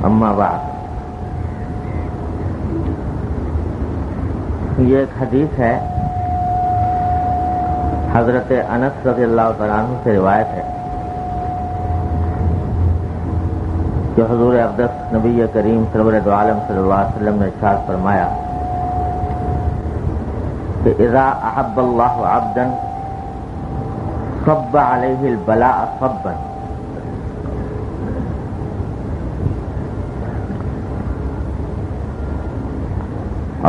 اما بعد، یہ ایک حدیث ہے، حضرت انس رضی اللہ تعالیٰ عنہ سے روایت ہے کہ حضور اقدس نبی کریم سرور دو عالم صلی اللہ علیہ وسلم نے ارشاد فرمایا کہ اذا احب اللہ عبدا صب علیہ البلاء صبا،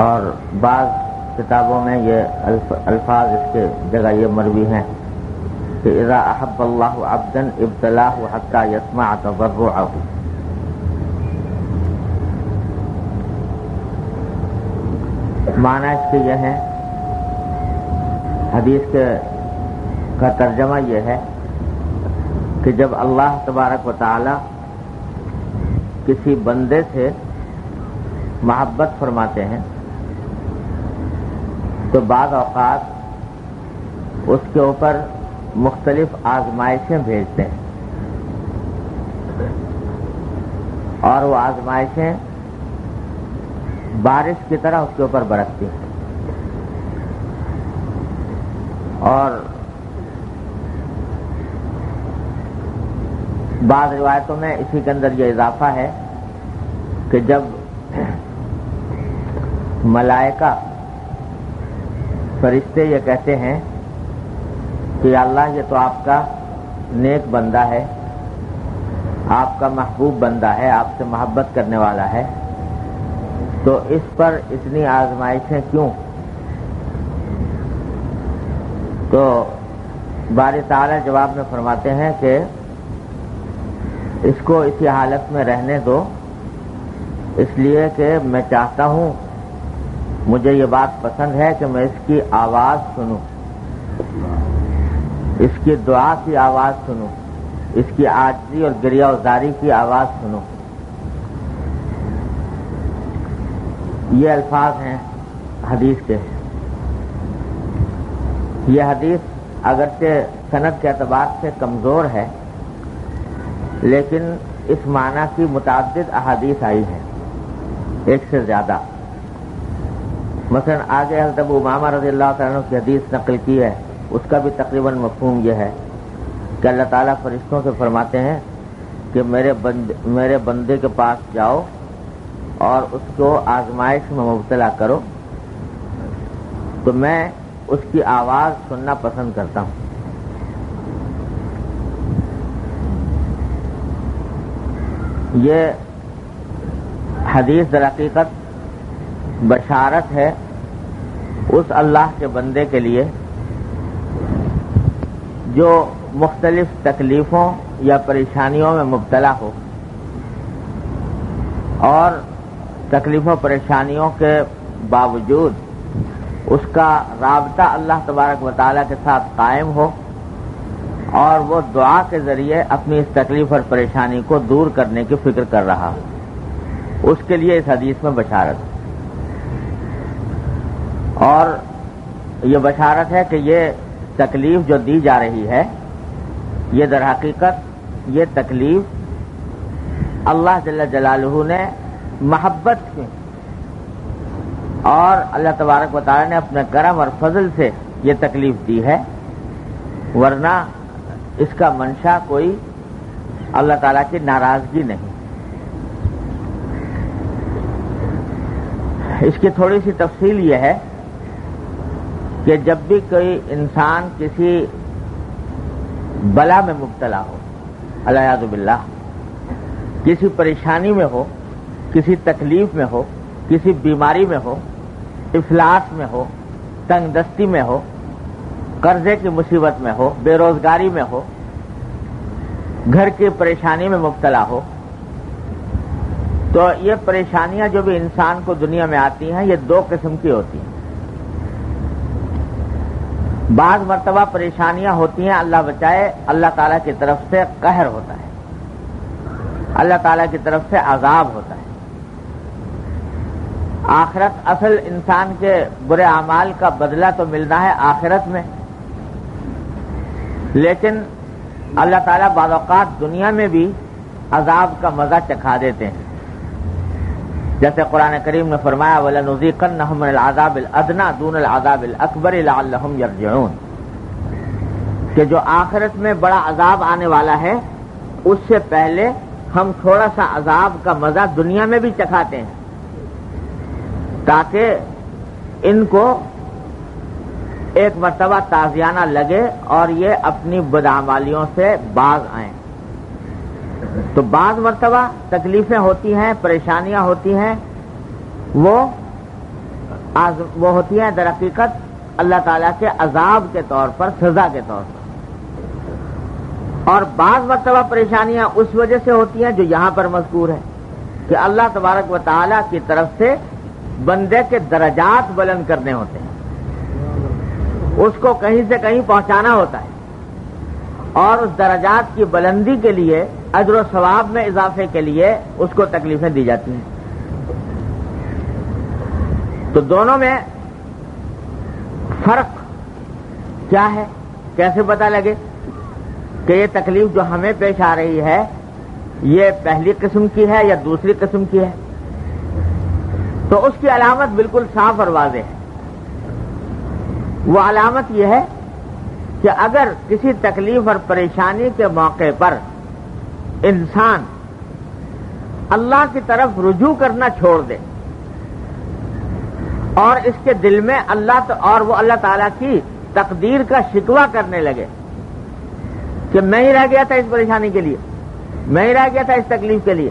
اور بعض کتابوں میں یہ الفاظ اس کے جگہ یہ مروی ہیں کہ اذا احب اللہ عبدا ابتلاہ حتی یسمع تضرعہ، معنی اس کے یہ ہے، حدیث کا ترجمہ یہ ہے کہ جب اللہ تبارک و تعالی کسی بندے سے محبت فرماتے ہیں تو بعض اوقات اس کے اوپر مختلف آزمائشیں بھیجتے ہیں، اور وہ آزمائشیں بارش کی طرح اس کے اوپر برستی ہیں، اور بعض روایتوں میں اسی کے اندر یہ اضافہ ہے کہ جب ملائکہ فرشتے یہ کہتے ہیں کہ یا اللہ یہ تو آپ کا نیک بندہ ہے، آپ کا محبوب بندہ ہے، آپ سے محبت کرنے والا ہے، تو اس پر اتنی آزمائشیں کیوں؟ تو باری تعالیٰ جواب میں فرماتے ہیں کہ اس کو اسی حالت میں رہنے دو، اس لیے کہ میں چاہتا ہوں، مجھے یہ بات پسند ہے کہ میں اس کی آواز سنوں، اس کی دعا کی آواز سنوں، اس کی عاجزی اور گریہ و زاری کی آواز سنوں۔ یہ الفاظ ہیں حدیث کے۔ یہ حدیث اگرچہ سند کے اعتبار سے کمزور ہے، لیکن اس معنی کی متعدد احادیث آئی ہیں، ایک سے زیادہ۔ مثلا آگے حضرت ابو امامہ رضی اللہ تعالیٰ عنہ کی حدیث نقل کی ہے، اس کا بھی تقریباً مفہوم یہ ہے کہ اللہ تعالیٰ فرشتوں سے فرماتے ہیں کہ میرے بندے کے پاس جاؤ اور اس کو آزمائش میں مبتلا کرو، تو میں اس کی آواز سننا پسند کرتا ہوں۔ یہ حدیث در حقیقت بشارت ہے اس اللہ کے بندے کے لیے جو مختلف تکلیفوں یا پریشانیوں میں مبتلا ہو، اور تکلیفوں پریشانیوں کے باوجود اس کا رابطہ اللہ تبارک و تعالیٰ کے ساتھ قائم ہو، اور وہ دعا کے ذریعے اپنی اس تکلیف اور پریشانی کو دور کرنے کی فکر کر رہا ہو، اس کے لیے اس حدیث میں بشارت ہے۔ اور یہ بشارت ہے کہ یہ تکلیف جو دی جا رہی ہے، یہ در حقیقت یہ تکلیف اللہ جل جلالہ نے محبت کی، اور اللہ تبارک و تعالی نے اپنے کرم اور فضل سے یہ تکلیف دی ہے، ورنہ اس کا منشا کوئی اللہ تعالیٰ کی ناراضگی نہیں۔ اس کی تھوڑی سی تفصیل یہ ہے کہ جب بھی کوئی انسان کسی بلا میں مبتلا ہو، الیاذ باللہ، کسی پریشانی میں ہو، کسی تکلیف میں ہو، کسی بیماری میں ہو، افلاس میں ہو، تنگ دستی میں ہو، قرضے کی مصیبت میں ہو، بے روزگاری میں ہو، گھر کی پریشانی میں مبتلا ہو، تو یہ پریشانیاں جو بھی انسان کو دنیا میں آتی ہیں یہ دو قسم کی ہوتی ہیں۔ بعض مرتبہ پریشانیاں ہوتی ہیں، اللہ بچائے، اللہ تعالیٰ کی طرف سے قہر ہوتا ہے، اللہ تعالیٰ کی طرف سے عذاب ہوتا ہے۔ آخرت، اصل انسان کے برے اعمال کا بدلہ تو ملنا ہے آخرت میں، لیکن اللہ تعالیٰ بعض اوقات دنیا میں بھی عذاب کا مزہ چکھا دیتے ہیں۔ جیسے قرآن کریم نے فرمایا وَلَنُذِيقَنَّهُم مِّنَ الْعَذَابِ الْأَدْنَىٰ دُونَ الْعَذَابِ الْأَكْبَرِ لَعَلَّهُمْ يَرْجِعُونَ، کہ جو آخرت میں بڑا عذاب آنے والا ہے اس سے پہلے ہم تھوڑا سا عذاب کا مزہ دنیا میں بھی چکھاتے ہیں تاکہ ان کو ایک مرتبہ تازیانہ لگے اور یہ اپنی بدعمالیوں سے باز آئیں۔ تو بعض مرتبہ تکلیفیں ہوتی ہیں، پریشانیاں ہوتی ہیں، وہ ہوتی ہیں در حقیقت اللہ تعالیٰ کے عذاب کے طور پر، سزا کے طور پر، اور بعض مرتبہ پریشانیاں اس وجہ سے ہوتی ہیں جو یہاں پر مذکور ہے کہ اللہ تبارک و تعالیٰ کی طرف سے بندے کے درجات بلند کرنے ہوتے ہیں، اس کو کہیں سے کہیں پہنچانا ہوتا ہے، اور اس درجات کی بلندی کے لیے، اجر و ثواب میں اضافے کے لیے اس کو تکلیفیں دی جاتی ہیں۔ تو دونوں میں فرق کیا ہے، کیسے پتہ لگے کہ یہ تکلیف جو ہمیں پیش آ رہی ہے یہ پہلی قسم کی ہے یا دوسری قسم کی ہے؟ تو اس کی علامت بالکل صاف اور واضح ہے۔ وہ علامت یہ ہے کہ اگر کسی تکلیف اور پریشانی کے موقع پر انسان اللہ کی طرف رجوع کرنا چھوڑ دے اور اس کے دل میں اور وہ اللہ تعالیٰ کی تقدیر کا شکوہ کرنے لگے کہ میں ہی رہ گیا تھا اس پریشانی کے لیے، میں ہی رہ گیا تھا اس تکلیف کے لیے،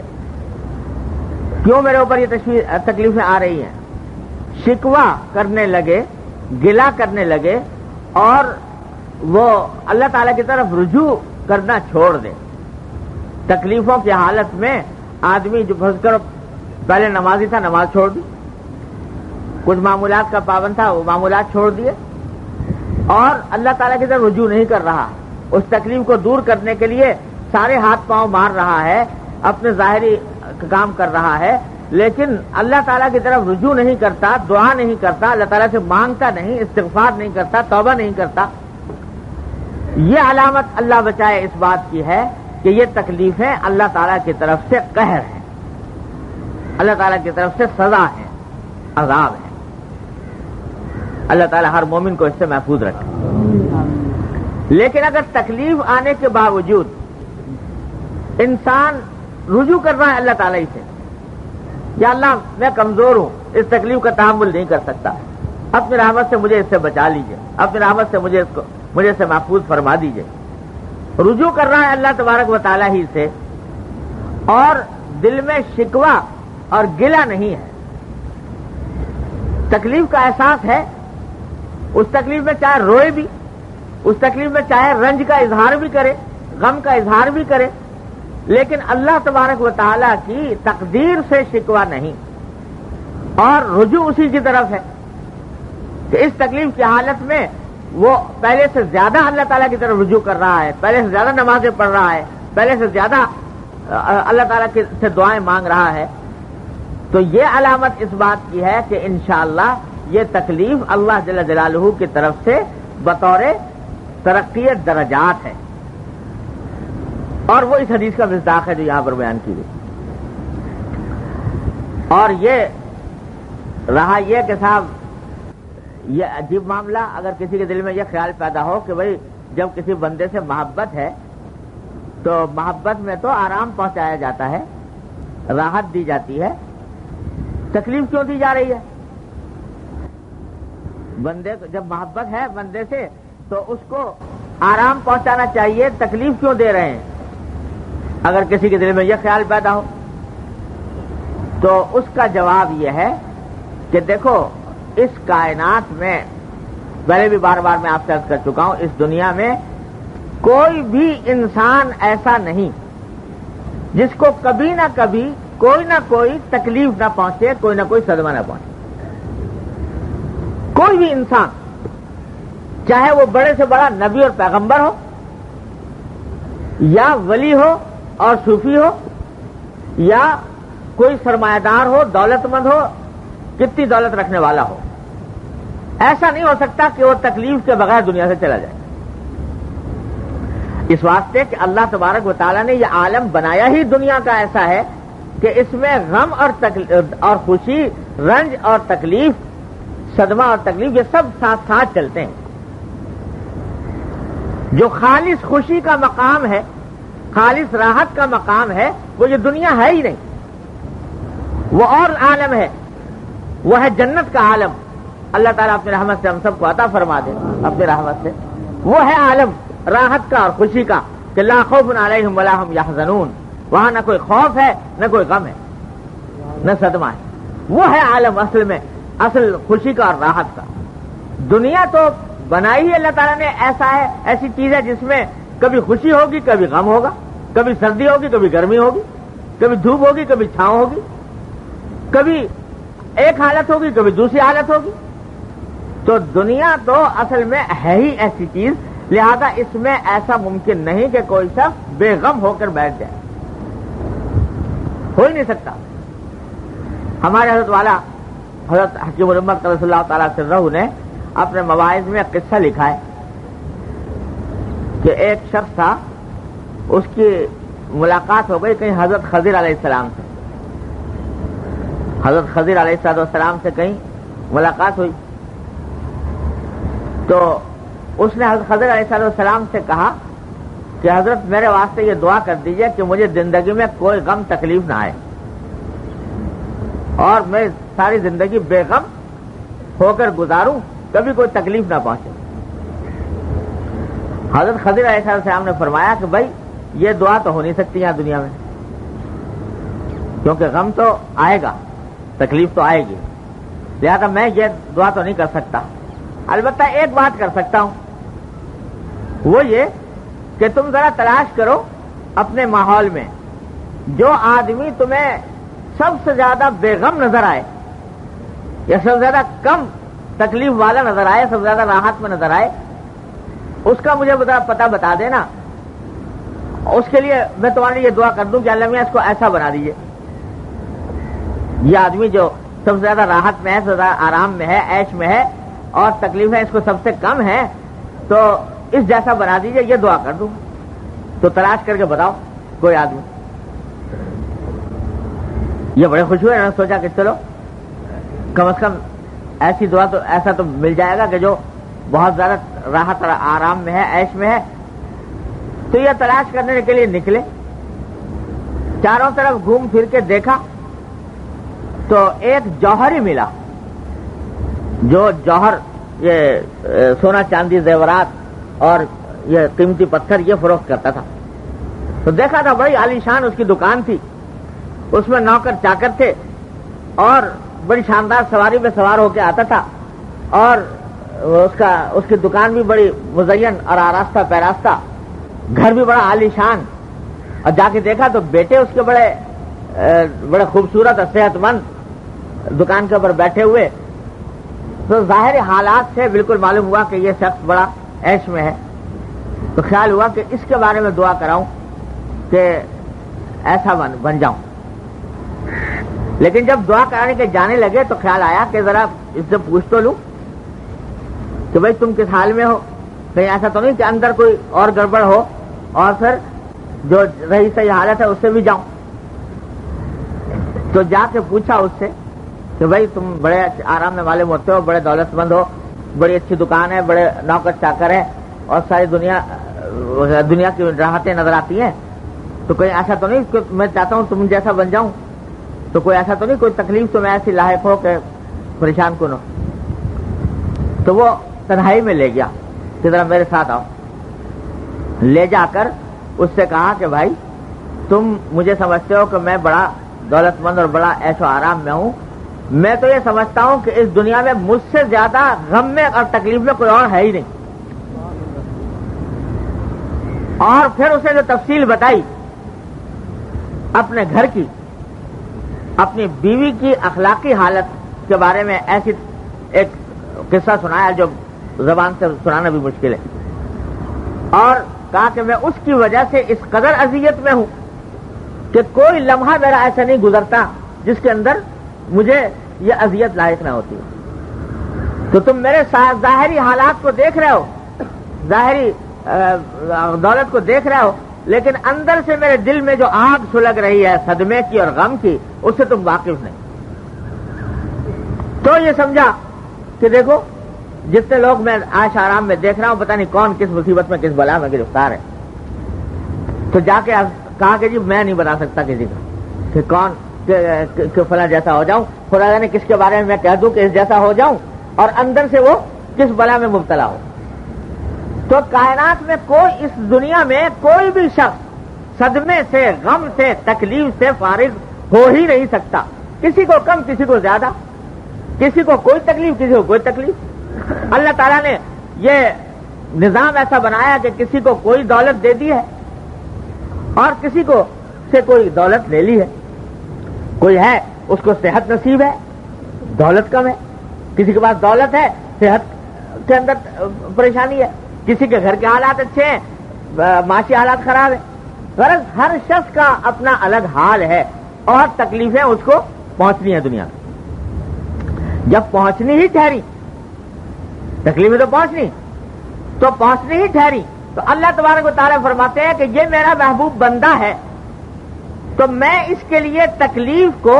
کیوں میرے اوپر یہ تکلیفیں آ رہی ہیں، شکوہ کرنے لگے، گلہ کرنے لگے اور وہ اللہ تعالیٰ کی طرف رجوع کرنا چھوڑ دے۔ تکلیفوں کی حالت میں آدمی جو پھنس کر پہلے نمازی تھا نماز چھوڑ دی، کچھ معمولات کا پابند تھا وہ معمولات چھوڑ دیے، اور اللہ تعالیٰ کی طرف رجوع نہیں کر رہا، اس تکلیف کو دور کرنے کے لیے سارے ہاتھ پاؤں مار رہا ہے، اپنے ظاہری کام کر رہا ہے، لیکن اللہ تعالیٰ کی طرف رجوع نہیں کرتا، دعا نہیں کرتا، اللہ تعالیٰ سے مانگتا نہیں، استغفار نہیں کرتا، توبہ نہیں کرتا۔ یہ علامت اللہ بچائے اس بات کی ہے کہ یہ تکلیفیں اللہ تعالیٰ کی طرف سے قہر ہیں، اللہ تعالیٰ کی طرف سے سزا ہے، عذاب ہے۔ اللہ تعالیٰ ہر مومن کو اس سے محفوظ رکھے۔ لیکن اگر تکلیف آنے کے باوجود انسان رجوع کر رہا ہے اللہ تعالیٰ سے، یا اللہ میں کمزور ہوں، اس تکلیف کا تحمل نہیں کر سکتا، اپنی رحمت سے مجھے اس سے بچا لیجئے، اپنی رحمت سے مجھے سے محفوظ فرما دیجئے، رجوع کر رہا ہے اللہ تبارک و تعالیٰ ہی سے، اور دل میں شکوہ اور گلہ نہیں ہے، تکلیف کا احساس ہے، اس تکلیف میں چاہے روئے بھی، اس تکلیف میں چاہے رنج کا اظہار بھی کرے، غم کا اظہار بھی کرے، لیکن اللہ تبارک و تعالیٰ کی تقدیر سے شکوہ نہیں، اور رجوع اسی کی طرف ہے کہ اس تکلیف کی حالت میں وہ پہلے سے زیادہ اللہ تعالیٰ کی طرف رجوع کر رہا ہے، پہلے سے زیادہ نمازیں پڑھ رہا ہے، پہلے سے زیادہ اللہ تعالیٰ سے دعائیں مانگ رہا ہے۔ تو یہ علامت اس بات کی ہے کہ انشاءاللہ یہ تکلیف اللہ جل جلالہ کی طرف سے بطور ترقی درجات ہے، اور وہ اس حدیث کا مصداق ہے جو یہاں پر بیان کی گئی۔ اور یہ رہا یہ کہ صاحب یہ عجیب معاملہ، اگر کسی کے دل میں یہ خیال پیدا ہو کہ بھئی جب کسی بندے سے محبت ہے تو محبت میں تو آرام پہنچایا جاتا ہے، راحت دی جاتی ہے، تکلیف کیوں دی جا رہی ہے؟ بندے کو جب محبت ہے بندے سے تو اس کو آرام پہنچانا چاہیے، تکلیف کیوں دے رہے ہیں؟ اگر کسی کے دل میں یہ خیال پیدا ہو تو اس کا جواب یہ ہے کہ دیکھو اس کائنات میں، پہلے بھی بار بار میں آپ سے عرض کر چکا ہوں، اس دنیا میں کوئی بھی انسان ایسا نہیں جس کو کبھی نہ کبھی کوئی نہ کوئی تکلیف نہ پہنچے، کوئی نہ کوئی صدمہ نہ پہنچے۔ کوئی بھی انسان، چاہے وہ بڑے سے بڑا نبی اور پیغمبر ہو، یا ولی ہو اور صوفی ہو، یا کوئی سرمایہ دار ہو، دولت مند ہو، کتنی دولت رکھنے والا ہو، ایسا نہیں ہو سکتا کہ وہ تکلیف کے بغیر دنیا سے چلا جائے۔ اس واسطے کہ اللہ تبارک و تعالیٰ نے یہ عالم بنایا ہی دنیا کا ایسا ہے کہ اس میں غم اور خوشی، رنج اور تکلیف، صدمہ اور تکلیف، یہ سب ساتھ ساتھ چلتے ہیں۔ جو خالص خوشی کا مقام ہے، خالص راحت کا مقام ہے، وہ یہ دنیا ہے ہی نہیں، وہ اور عالم ہے، وہ ہے جنت کا عالم۔ اللہ تعالیٰ اپنی رحمت سے ہم سب کو عطا فرما دے، اپنی رحمت سے۔ وہ ہے عالم راحت کا اور خوشی کا کہ لا خوف علیہم ولا ہم یحزنون، وہاں نہ کوئی خوف ہے، نہ کوئی غم ہے، نہ صدمہ ہے۔ وہ ہے عالم اصل میں، اصل خوشی کا اور راحت کا۔ دنیا تو بنائی ہی اللہ تعالیٰ نے ایسا ہے، ایسی چیز ہے جس میں کبھی خوشی ہوگی، کبھی غم ہوگا، کبھی سردی ہوگی، کبھی گرمی ہوگی، کبھی دھوپ ہوگی، کبھی چھاؤں ہوگی، کبھی ایک حالت ہوگی، کبھی دوسری حالت ہوگی۔ تو دنیا تو اصل میں ہے ہی ایسی چیز، لہذا اس میں ایسا ممکن نہیں کہ کوئی شخص بے غم ہو کر بیٹھ جائے، ہو ہی نہیں سکتا۔ ہمارے حضرت والا حضرت حکیم الامت صلی اللہ تعالیٰ سرہ نے اپنے مواعظ میں قصہ لکھا ہے کہ ایک شخص تھا، اس کی ملاقات ہو گئی کہیں حضرت خضر علیہ السلام سے، حضرت خضر علیہ السلام سے کہیں ملاقات ہوئی، تو اس نے حضرت خضر علیہ السلام سے کہا کہ حضرت میرے واسطے یہ دعا کر دیجئے کہ مجھے زندگی میں کوئی غم تکلیف نہ آئے اور میں ساری زندگی بے غم ہو کر گزاروں، کبھی کوئی تکلیف نہ پہنچے۔ حضرت خضر علیہ السلام نے فرمایا کہ بھائی یہ دعا تو ہو نہیں سکتی یہاں دنیا میں، کیونکہ غم تو آئے گا، تکلیف تو آئے گی، لہذا میں یہ دعا تو نہیں کر سکتا۔ البتہ ایک بات کر سکتا ہوں، وہ یہ کہ تم ذرا تلاش کرو اپنے ماحول میں جو آدمی تمہیں سب سے زیادہ بے غم نظر آئے یا سب سے زیادہ کم تکلیف والا نظر آئے، سب سے زیادہ راحت میں نظر آئے، اس کا مجھے پتہ بتا دینا، اس کے لیے میں تمہارے لیے دعا کر دوں کہ اللہ میاں اس کو ایسا بنا دیجیے۔ یہ آدمی جو سب سے زیادہ راحت میں ہے، سب سے زیادہ آرام میں ہے، عیش میں ہے، اور تکلیفیں اس کو سب سے کم ہے، تو اس جیسا بنا دیجیے، یہ دعا کر دوں۔ تو تلاش کر کے بتاؤ کوئی آدمی۔ یہ بڑے خوش ہوئے، سوچا کہ چلو کم از کم ایسی دعا تو ایسا تو مل جائے گا کہ جو بہت زیادہ راحت اور آرام میں ہے، عیش میں ہے۔ تو یہ تلاش کرنے کے لیے نکلے، چاروں طرف گھوم پھر کے دیکھا تو ایک جوہر ہی ملا، جو جوہر یہ سونا چاندی زیورات اور یہ قیمتی پتھر یہ فروخت کرتا تھا۔ تو دیکھا تھا بڑی عالی شان اس کی دکان تھی، اس میں نوکر چاکر تھے اور بڑی شاندار سواری میں سوار ہو کے آتا تھا، اور اس کی دکان بھی بڑی مزین اور آراستہ پیراستہ، گھر بھی بڑا عالی شان۔ اور جا کے دیکھا تو بیٹے اس کے بڑے خوبصورت اور صحت مند دکان کے اوپر بیٹھے ہوئے۔ تو ظاہر حالات سے بالکل معلوم ہوا کہ یہ شخص بڑا عیش میں ہے۔ تو خیال ہوا کہ اس کے بارے میں دعا کراؤں کہ ایسا بن جاؤں۔ لیکن جب دعا کرانے کے جانے لگے تو خیال آیا کہ ذرا اس سے پوچھ تو لوں کہ بھائی تم کس حال میں ہو، کہیں ایسا تو نہیں کہ اندر کوئی اور گڑبڑ ہو اور پھر جو رہی صحیح حالت ہے اس سے بھی جاؤں۔ تو جا کے پوچھا اس سے کہ بھائی تم بڑے آرام میں معلوم ہوتے ہو، بڑے دولت مند ہو، بڑی اچھی دکان ہے، بڑے نوکر چاکر ہے اور ساری دنیا کی راحتیں نظر آتی ہیں، تو کوئی ایسا تو نہیں کہ میں چاہتا ہوں تم جیسا بن جاؤں، تو کوئی ایسا تو نہیں، کوئی تکلیف تو میں ایسی لاحق ہو کہ پریشان کن ہو؟ تو وہ تنہائی میں لے گیا کہ ذرا میرے ساتھ آؤ۔ لے جا کر اس سے کہا کہ بھائی تم مجھے سمجھتے ہو کہ میں بڑا دولت مند اور بڑا عیش و آرام میں ہوں، میں تو یہ سمجھتا ہوں کہ اس دنیا میں مجھ سے زیادہ غم میں اور تکلیف میں کوئی اور ہے ہی نہیں۔ اور پھر اسے جو تفصیل بتائی اپنے گھر کی، اپنی بیوی کی اخلاقی حالت کے بارے میں ایسی ایک قصہ سنایا جو زبان سے سنانا بھی مشکل ہے، اور کہا کہ میں اس کی وجہ سے اس قدر اذیت میں ہوں کہ کوئی لمحہ میرا ایسا نہیں گزرتا جس کے اندر مجھے یہ اذیت لاحق نہ ہوتی۔ تو تم میرے ظاہری حالات کو دیکھ رہے ہو، ظاہری دولت کو دیکھ رہے ہو، لیکن اندر سے میرے دل میں جو آگ سلگ رہی ہے صدمے کی اور غم کی، اس سے تم واقف نہیں۔ تو یہ سمجھا کہ دیکھو جتنے لوگ میں عیش آرام میں دیکھ رہا ہوں، پتہ نہیں کون کس مصیبت میں، کس بلا میں گرفتار ہے۔ تو جا کے کہا کہ جی میں نہیں بتا سکتا کسی کا کہ کون کہ فلاں جیسا ہو جاؤں، خدا جانے کس کے بارے میں کہہ دوں کہ اس جیسا ہو جاؤں اور اندر سے وہ کس بلا میں مبتلا ہو۔ تو کائنات میں کوئی، اس دنیا میں کوئی بھی شخص صدمے سے، غم سے، تکلیف سے فارغ ہو ہی نہیں سکتا، کسی کو کم کسی کو زیادہ، کسی کو کوئی تکلیف کسی کو کوئی تکلیف۔ اللہ تعالیٰ نے یہ نظام ایسا بنایا کہ کسی کو کوئی دولت دے دی ہے اور کسی کو سے کوئی دولت لے لی ہے۔ کوئی ہے اس کو صحت نصیب ہے، دولت کم ہے، کسی کے پاس دولت ہے، صحت کے اندر پریشانی ہے، کسی کے گھر کے حالات اچھے ہیں، معاشی حالات خراب ہیں۔ غرض ہر شخص کا اپنا الگ حال ہے اور تکلیفیں اس کو پہنچنی ہیں دنیا میں۔ جب پہنچنی ہی ٹھہری، تکلیفیں تو پہنچنی ہی ٹھہری، تو اللہ تبارک و تعالیٰ فرماتے ہیں کہ یہ میرا محبوب بندہ ہے تو میں اس کے لیے تکلیف کو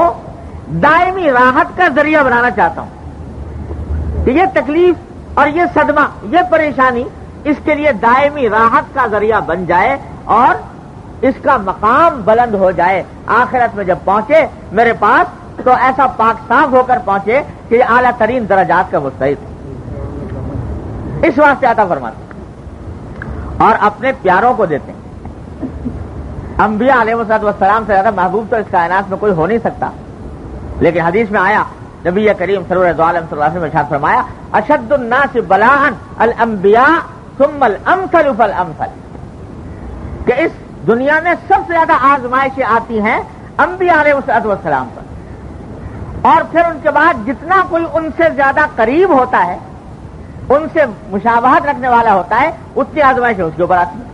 دائمی راحت کا ذریعہ بنانا چاہتا ہوں کہ یہ تکلیف اور یہ صدمہ، یہ پریشانی اس کے لیے دائمی راحت کا ذریعہ بن جائے اور اس کا مقام بلند ہو جائے۔ آخرت میں جب پہنچے میرے پاس تو ایسا پاک صاف ہو کر پہنچے کہ یہ اعلیٰ ترین درجات کا مستحق، اس واسطے عطا فرماتے اور اپنے پیاروں کو دیتے ہیں۔ انبیاء علیہ السلام سے زیادہ محبوب تو اس کائنات میں کوئی ہو نہیں سکتا، لیکن حدیث میں آیا، نبی کریم سرور دو عالم صلی اللہ علیہ وسلم نے ارشاد فرمایا، اشد الناس بلاء الانبیاء ثم الامثل فالامثل، کہ اس دنیا میں سب سے زیادہ آزمائشیں آتی ہیں انبیاء علیہ السلام پر، اور پھر ان کے بعد جتنا کوئی ان سے زیادہ قریب ہوتا ہے، ان سے مشابہت رکھنے والا ہوتا ہے، اتنی آزمائشیں اس کے اوپر آتی ہیں۔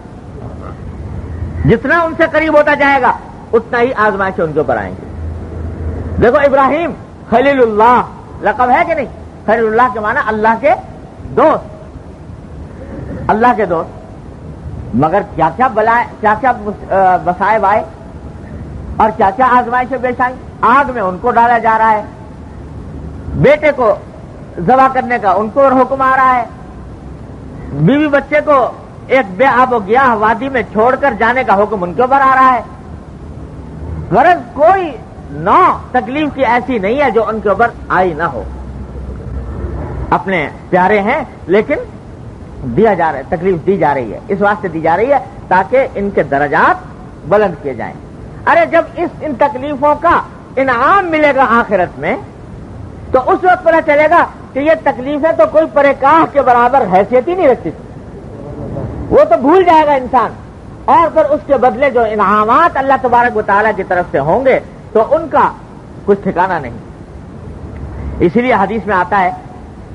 جتنا ان سے قریب ہوتا جائے گا اتنا ہی آزمائشیں ان کے اوپر آئیں گے۔ دیکھو ابراہیم خلیل اللہ لقب ہے کہ نہیں؟ خلیل اللہ کے معنی اللہ کے دوست، اللہ کے دوست، مگر کیا کیا بلائے، کیا کیا مصائب آئے اور کیا کیا آزمائشیں پیش آئیں۔ آگ میں ان کو ڈالا جا رہا ہے، بیٹے کو ذبح کرنے کا ان کو حکم آ رہا ہے، بیوی بچے کو ایک بے آب و گیاہ وادی میں چھوڑ کر جانے کا حکم ان کے اوپر آ رہا ہے۔ غرض کوئی نوع تکلیف کی ایسی نہیں ہے جو ان کے اوپر آئی نہ ہو۔ اپنے پیارے ہیں لیکن دیا جا رہا ہے، تکلیف دی جا رہی ہے، اس واسطے دی جا رہی ہے تاکہ ان کے درجات بلند کیے جائیں۔ ارے جب ان تکلیفوں کا انعام ملے گا آخرت میں تو اس وقت پتہ چلے گا کہ یہ تکلیفیں تو کوئی پرکاہ کے برابر حیثیت ہی نہیں رکھتی تھی، وہ تو بھول جائے گا انسان، اور پھر اس کے بدلے جو انعامات اللہ تبارک و تعالیٰ کی طرف سے ہوں گے تو ان کا کچھ ٹھکانہ نہیں۔ اسی لیے حدیث میں آتا ہے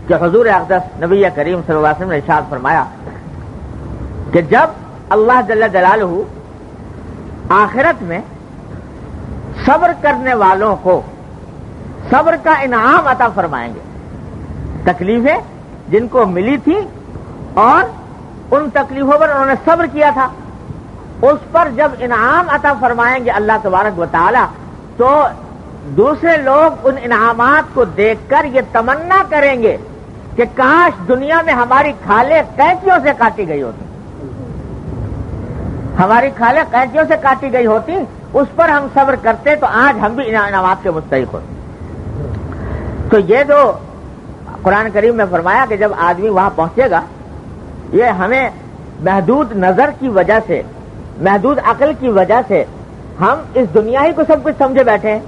کہ حضور اقدس نبی کریم صلی اللہ علیہ وسلم نے ارشاد فرمایا کہ جب اللہ جل جلالہ آخرت میں صبر کرنے والوں کو صبر کا انعام عطا فرمائیں گے، تکلیفیں جن کو ملی تھی اور ان تکلیفوں پر انہوں نے صبر کیا تھا، اس پر جب انعام عطا فرمائیں گے اللہ تبارک و تعالی تو دوسرے لوگ ان انعامات کو دیکھ کر یہ تمنا کریں گے کہ کاش دنیا میں ہماری کھالیں قینچیوں سے کاٹی گئی ہوتی، ہماری کھالیں قینچیوں سے کاٹی گئی ہوتی، اس پر ہم صبر کرتے تو آج ہم بھی انعامات کے مستحق ہوتے۔ تو یہ جو قرآن کریم میں فرمایا کہ جب آدمی وہاں پہنچے گا، یہ ہمیں محدود نظر کی وجہ سے، محدود عقل کی وجہ سے ہم اس دنیا ہی کو سب کچھ سمجھے بیٹھے ہیں،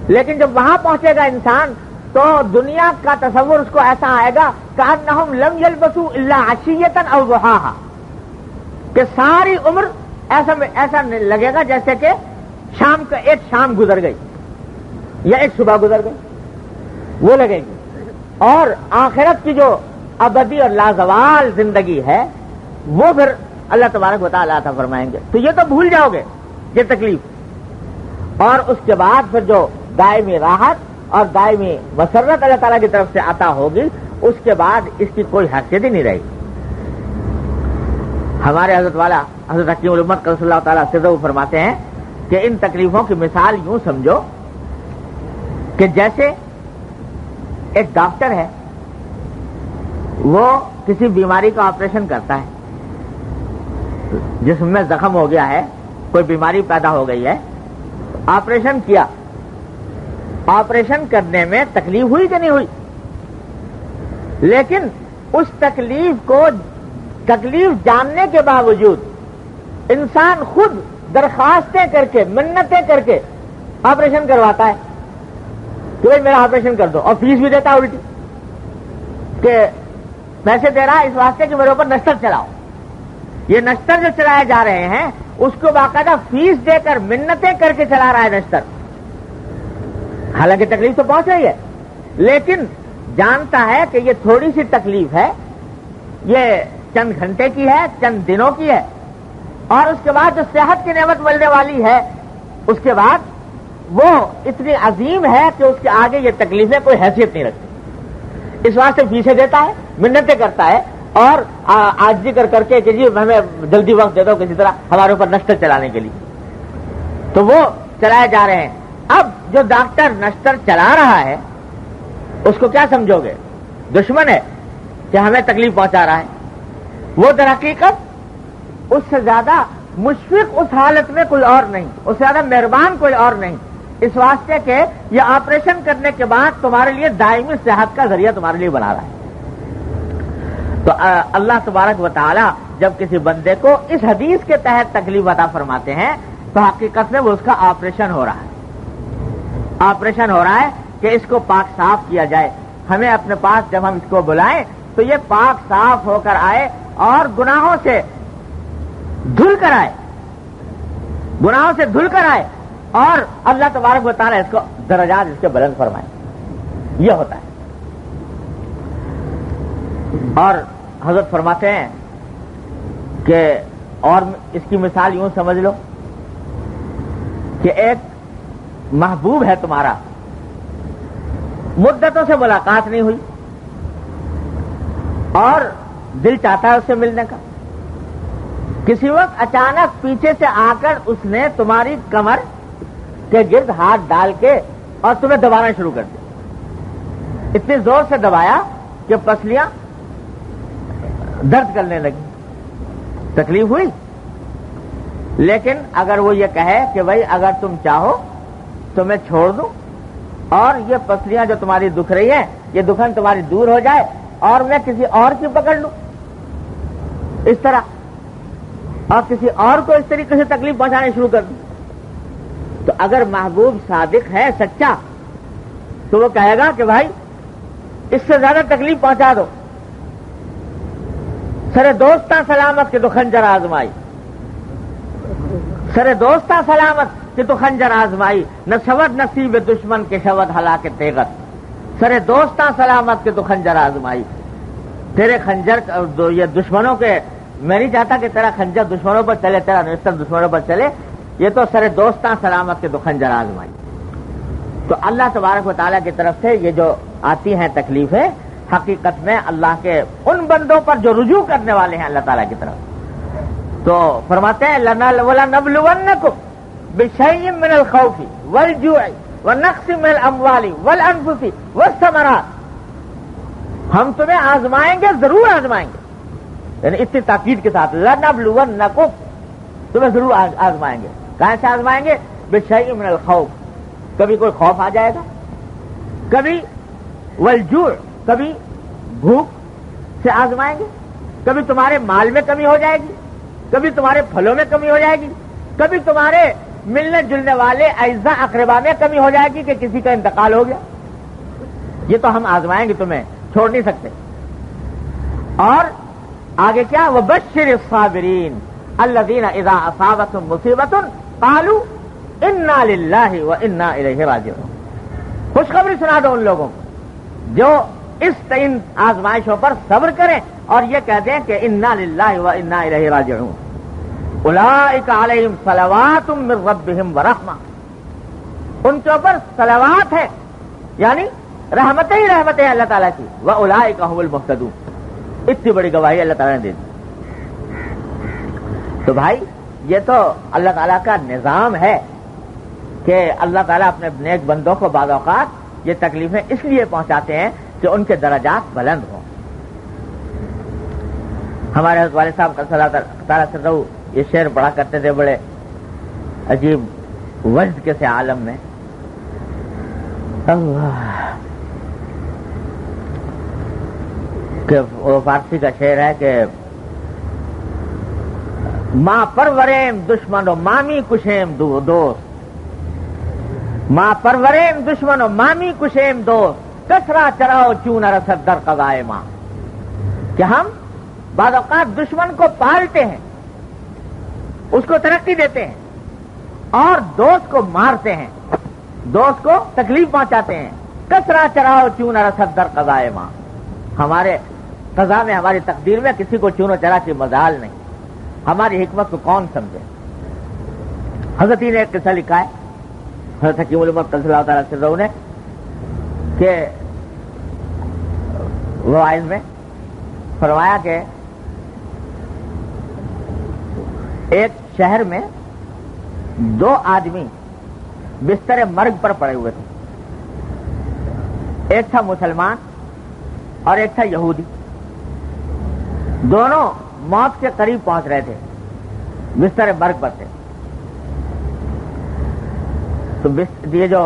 لیکن جب وہاں پہنچے گا انسان تو دنیا کا تصور اس کو ایسا آئے گا کأنہم لم یلبسوا الا عشیۃ او ضحاھا، کہ ساری عمر ایسا لگے گا جیسے کہ شام کا ایک شام گزر گئی یا ایک صبح گزر گئی، وہ لگے گی۔ اور آخرت کی جو ابدی اور لازوال زندگی ہے وہ پھر اللہ تبارک و تعالیٰ عطا فرمائیں گے، تو یہ تو بھول جاؤ گے یہ تکلیف، اور اس کے بعد پھر جو دائمی راحت اور دائمی مسرت اللہ تعالیٰ کی طرف سے عطا ہوگی، اس کے بعد اس کی کوئی حیثیت ہی نہیں رہے گی۔ ہمارے حضرت والا حضرت حکیم الامت صلی اللہ تعالیٰ سے وہ فرماتے ہیں کہ ان تکلیفوں کی مثال یوں سمجھو کہ جیسے ایک ڈاکٹر ہے، وہ کسی بیماری کا آپریشن کرتا ہے، جسم میں زخم ہو گیا ہے، کوئی بیماری پیدا ہو گئی ہے، آپریشن کیا، آپریشن کرنے میں تکلیف ہوئی کہ نہیں ہوئی؟ لیکن اس تکلیف جاننے کے باوجود انسان خود درخواستیں کر کے، منتیں کر کے آپریشن کرواتا ہے کہ بھائی میرا آپریشن کر دو، اور فیس بھی دیتا ہے الٹی کہ پیسے دے رہا ہے اس واسطے کہ میرے اوپر نشتر چلاؤ۔ یہ نشتر جو چلائے جا رہے ہیں اس کو باقاعدہ فیس دے کر منتیں کر کے چلا رہا ہے نشتر، حالانکہ تکلیف تو پہنچ رہی ہے، لیکن جانتا ہے کہ یہ تھوڑی سی تکلیف ہے، یہ چند گھنٹے کی ہے، چند دنوں کی ہے، اور اس کے بعد جو صحت کی نعمت ملنے والی ہے اس کے بعد وہ اتنی عظیم ہے کہ اس کے آگے یہ تکلیفیں کوئی حیثیت نہیں رکھتی۔ اس واسطے فیسیں دیتا ہے، منتیں کرتا ہے، اور عاجزی کر کے کہ جی ہمیں جلدی وقت دے دو کسی طرح ہمارے اوپر نشتر چلانے کے لیے، تو وہ چلائے جا رہے ہیں۔ اب جو ڈاکٹر نشتر چلا رہا ہے اس کو کیا سمجھو گے؟ دشمن ہے کہ ہمیں تکلیف پہنچا رہا ہے۔ وہ در حقیقت اس سے زیادہ مشفق اس حالت میں کوئی اور نہیں، اس سے زیادہ مہربان کوئی اور نہیں، اس واسطے کہ یہ آپریشن کرنے کے بعد تمہارے لیے دائمی صحت کا ذریعہ تمہارے لیے بنا رہا ہے۔ تو اللہ تبارک و تعالی جب کسی بندے کو اس حدیث کے تحت تکلیف عطا فرماتے ہیں تو حقیقت میں وہ اس کا آپریشن ہو رہا ہے، آپریشن ہو رہا ہے کہ اس کو پاک صاف کیا جائے۔ ہمیں اپنے پاس جب ہم اس کو بلائیں تو یہ پاک صاف ہو کر آئے اور گناہوں سے دھل کر آئے، گناہوں سے دھل کر آئے، اور اللہ تبارک و تعالی اس کو درجات اس کے بلند فرمائے۔ یہ ہوتا ہے۔ اور حضرت فرماتے ہیں کہ اور اس کی مثال یوں سمجھ لو کہ ایک محبوب ہے تمہارا، مدتوں سے ملاقات نہیں ہوئی اور دل چاہتا ہے اس سے ملنے کا، کسی وقت اچانک پیچھے سے آ کر اس نے تمہاری کمر کے گرد ہاتھ ڈال کے اور تمہیں دبانا شروع کر دیا، اتنی زور سے دبایا کہ پسلیاں درد کرنے لگی، تکلیف ہوئی۔ لیکن اگر وہ یہ کہے کہ بھائی اگر تم چاہو تو میں چھوڑ دوں اور یہ پسلیاں جو تمہاری دکھ رہی ہیں یہ دکھن تمہاری دور ہو جائے اور میں کسی اور کی پکڑ لوں اس طرح، اور کسی اور کو اس طریقے سے تکلیف پہنچانے شروع کر دوں، تو اگر محبوب صادق ہے، سچا، تو وہ کہے گا کہ بھائی اس سے زیادہ تکلیف پہنچا دو، سرے دوستاں سلامت کے تو خنجر آزمائی، سرے دوستاں سلامت کہ تو خنجر آزمائی، نہ شود نصیب دشمن کے شود ہلاک تیغت، سرے دوستاں سلامت کے تو خنجر آزمائی، تیرے خنجر یہ دشمنوں کے، میں نہیں چاہتا کہ تیرا خنجر دشمنوں پر چلے، تیرا نشتر دشمنوں پر چلے، یہ تو سرے دوستاں سلامت کے تو خنجر آزمائی۔ تو اللہ تبارک و تعالیٰ کی طرف سے یہ جو آتی ہیں تکلیفیں، حقیقت میں اللہ کے ان بندوں پر جو رجوع کرنے والے ہیں اللہ تعالیٰ کی طرف، تو فرماتے ہیں وَلَنَبْلُوَنَّكُمْ بِشَيْءٍ مِّنَ الْخَوْفِ وَالْجُوعِ وَنَقْصٍ مِّنَ الْأَمْوَالِ وَالْأَنفُسِ وَالثَّمَرَاتِ، ہم تمہیں آزمائیں گے، ضرور آزمائیں گے، یعنی اتنی تاکید کے ساتھ لَنَبْلُوَنَّكُمْ، تمہیں ضرور آزمائیں گے۔ کہاں سے آزمائیں گے؟ بِشَيْءٍ مِّنَ الْخَوْفِ، کبھی کوئی خوف آ جائے گا، کبھی والجوع، کبھی بھوک سے آزمائیں گے، کبھی تمہارے مال میں کمی ہو جائے گی، کبھی تمہارے پھلوں میں کمی ہو جائے گی، کبھی تمہارے ملنے جلنے والے اعزاء اقربا میں کمی ہو جائے گی کہ کسی کا انتقال ہو گیا، یہ تو ہم آزمائیں گے، تمہیں چھوڑ نہیں سکتے۔ اور آگے کیا؟ وَبَشِّرِ الصَّابِرِينَ الَّذِينَ إِذَا أَصَابَتْهُمْ مُصِيبَةٌ قَالُوا إِنَّا لِلَّهِ وَإِنَّا إِلَيْهِ رَاجِعُونَ، خوشخبری سنا دو ان لوگوں کو جو ان آزمائشوں پر صبر کریں اور یہ کہہ دیں کہ انا للہ و انا الیہ راجعون، اولئک علیہم صلوات من ربہم ورحمہ، ان کے اوپر صلوات ہے یعنی رحمتیں ہی رحمتیں اللہ تعالیٰ کی، واولئک هم المہتدون، اتنی بڑی گواہی اللہ تعالیٰ نے دے دی۔ تو بھائی یہ تو اللہ تعالیٰ کا نظام ہے کہ اللہ تعالیٰ اپنے نیک بندوں کو بعض اوقات یہ تکلیفیں اس لیے پہنچاتے ہیں کہ ان کے درجات بلند ہوں. ہمارے حضرت والد صاحب کا تعالیٰ سے یہ شعر پڑھا کرتے تھے بڑے عجیب وجد کے سے عالم میں. اللہ کہ وہ فارسی کا شعر ہے کہ ماں پروریم دشمن و مامی کشیم دوست، ماں پروریم دشمن و مامی کشیم دوست، کسرا چراؤ چون رسد در قضائے ماں. کہ ہم بعض اوقات دشمن کو پالتے ہیں، اس کو ترقی دیتے ہیں اور دوست کو مارتے ہیں، دوست کو تکلیف پہنچاتے ہیں. کسرا چراؤ چون رسد در قضائے ماں. ہمارے قضا میں، ہماری تقدیر میں کسی کو چون و چرا کی مجال نہیں. ہماری حکمت کو کون سمجھے؟ حضرت نے ایک قصہ لکھا ہے حضرت حکیم الامت صلی اللہ تعالی وسلم نے کہ وہ آئین میں فرمایا کہ ایک شہر میں 2 آدمی بستر مرگ پر پڑے ہوئے تھے. ایک تھا مسلمان اور ایک تھا یہودی. دونوں موت کے قریب پہنچ رہے تھے، بستر مرگ پر تھے. تو یہ جو